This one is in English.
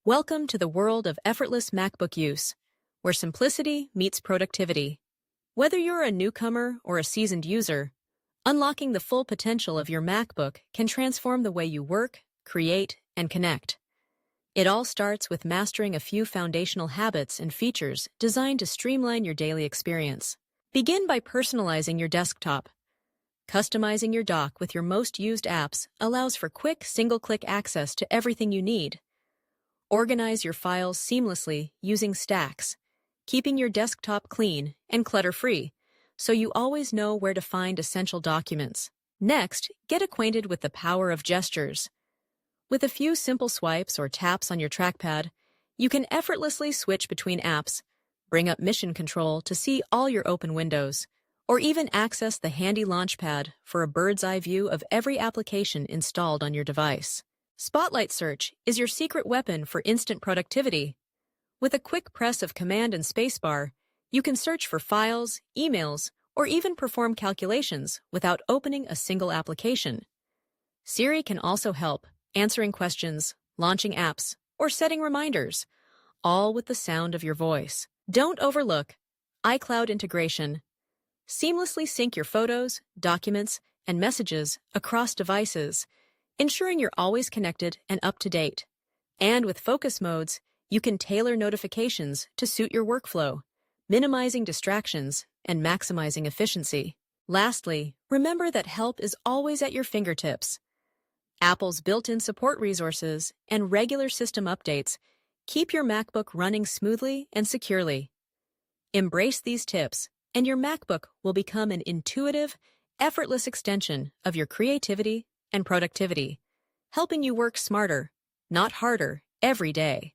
Welcome to the world of effortless MacBook use, where simplicity meets productivity. Whether you're a newcomer or a seasoned user, unlocking the full potential of your MacBook can transform the way you work, create, and connect. It all starts with mastering a few foundational habits and features designed to streamline your daily experience. Begin by personalizing your desktop. Customizing your dock with your most used apps allows for quick single-click access to everything you need. Organize your files seamlessly using stacks, keeping your desktop clean and clutter-free, so you always know where to find essential documents. Next, get acquainted with the power of gestures. With a few simple swipes or taps on your trackpad, you can effortlessly switch between apps, bring up Mission Control to see all your open windows, or even access the handy Launchpad for a bird's-eye view of every application installed on your device. Spotlight Search is your secret weapon for instant productivity. With a quick press of Command and Spacebar, you can search for files, emails, or even perform calculations without opening a single application. Siri can also help, answering questions, launching apps, or setting reminders, all with the sound of your voice. Don't overlook iCloud integration. Seamlessly sync your photos, documents, and messages across devices, ensuring you're always connected and up to date. And with focus modes, you can tailor notifications to suit your workflow, minimizing distractions and maximizing efficiency. Lastly, remember that help is always at your fingertips. Apple's built-in support resources and regular system updates keep your MacBook running smoothly and securely. Embrace these tips, and your MacBook will become an intuitive, effortless extension of your creativity and productivity, helping you work smarter, not harder, every day.